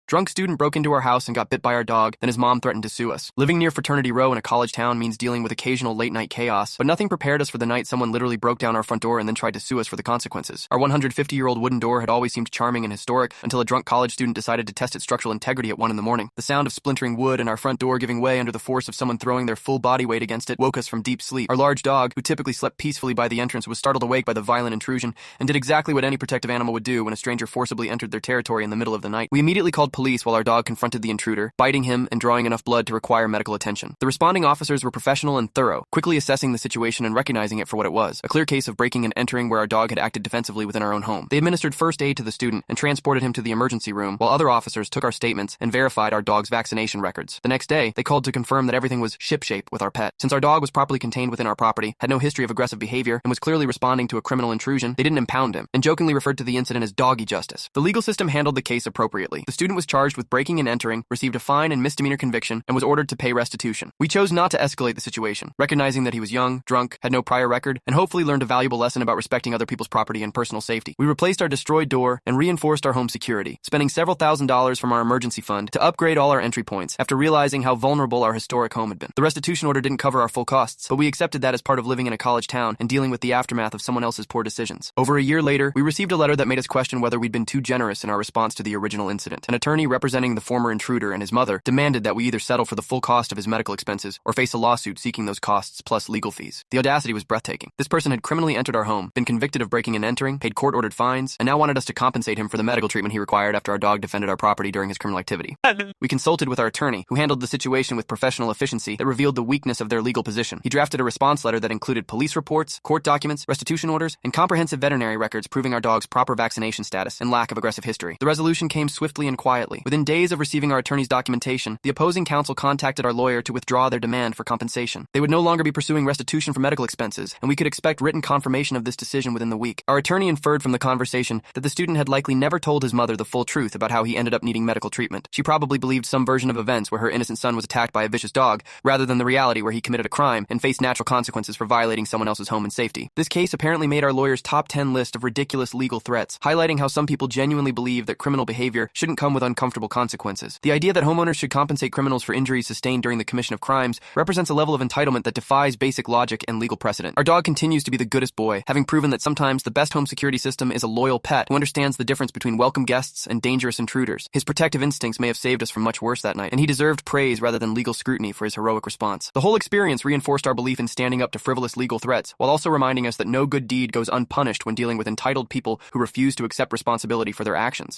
Drunk student broke into our house and got bit by our dog, then his mom threatened to sue us. Living near Fraternity Row in a college town means dealing with occasional late-night chaos, but nothing prepared us for the night someone literally broke down our front door and then tried to sue us for the consequences. Our 150-year-old wooden door had always seemed charming and historic until a drunk college student decided to test its structural integrity at 1 in the morning. The sound of splintering wood and our front door giving way under the force of someone throwing their full body weight against it woke us from deep sleep. Our large dog, who typically slept peacefully by the entrance, was startled awake by the violent intrusion and did exactly what any protective animal would do when a stranger forcibly entered their territory in the middle of the night. We immediately called police while our dog confronted the intruder, biting him and drawing enough blood to require medical attention. The responding officers were professional and thorough, quickly assessing the situation and recognizing it for what it was, a clear case of breaking and entering where our dog had acted defensively within our own home. They administered first aid to the student and transported him to the emergency room, while other officers took our statements and verified our dog's vaccination records. The next day, they called to confirm that everything was shipshape with our pet. Since our dog was properly contained within our property, had no history of aggressive behavior, and was clearly responding to a criminal intrusion, they didn't impound him, and jokingly referred to the incident as doggy justice. The legal system handled the case appropriately. The student was charged with breaking and entering, received a fine and misdemeanor conviction, and was ordered to pay restitution. We chose not to escalate the situation, recognizing that he was young, drunk, had no prior record, and hopefully learned a valuable lesson about respecting other people's property and personal safety. We replaced our destroyed door and reinforced our home security, spending several $1,000s from our emergency fund to upgrade all our entry points after realizing how vulnerable our historic home had been. The restitution order didn't cover our full costs, but we accepted that as part of living in a college town and dealing with the aftermath of someone else's poor decisions. Over a year later, we received a letter that made us question whether we'd been too generous in our response to the original incident. An attorney representing the former intruder and his mother demanded that we either settle for the full cost of his medical expenses or face a lawsuit seeking those costs plus legal fees. The audacity was breathtaking. This person had criminally entered our home, been convicted of breaking and entering, paid court-ordered fines, and now wanted us to compensate him for the medical treatment he required after our dog defended our property during his criminal activity. We consulted with our attorney, who handled the situation with professional efficiency that revealed the weakness of their legal position. He drafted a response letter that included police reports, court documents, restitution orders, and comprehensive veterinary records proving our dog's proper vaccination status and lack of aggressive history. The resolution came swiftly and quietly. Within days of receiving our attorney's documentation, the opposing counsel contacted our lawyer to withdraw their demand for compensation. They would no longer be pursuing restitution for medical expenses, and we could expect written confirmation of this decision within the week. Our attorney inferred from the conversation that the student had likely never told his mother the full truth about how he ended up needing medical treatment. She probably believed some version of events where her innocent son was attacked by a vicious dog, rather than the reality where he committed a crime and faced natural consequences for violating someone else's home and safety. This case apparently made our lawyer's top 10 list of ridiculous legal threats, highlighting how some people genuinely believe that criminal behavior shouldn't come with uncomfortable consequences. The idea that homeowners should compensate criminals for injuries sustained during the commission of crimes represents a level of entitlement that defies basic logic and legal precedent. Our dog continues to be the goodest boy, having proven that sometimes the best home security system is a loyal pet who understands the difference between welcome guests and dangerous intruders. His protective instincts may have saved us from much worse that night, and he deserved praise rather than legal scrutiny for his heroic response. The whole experience reinforced our belief in standing up to frivolous legal threats, while also reminding us that no good deed goes unpunished when dealing with entitled people who refuse to accept responsibility for their actions.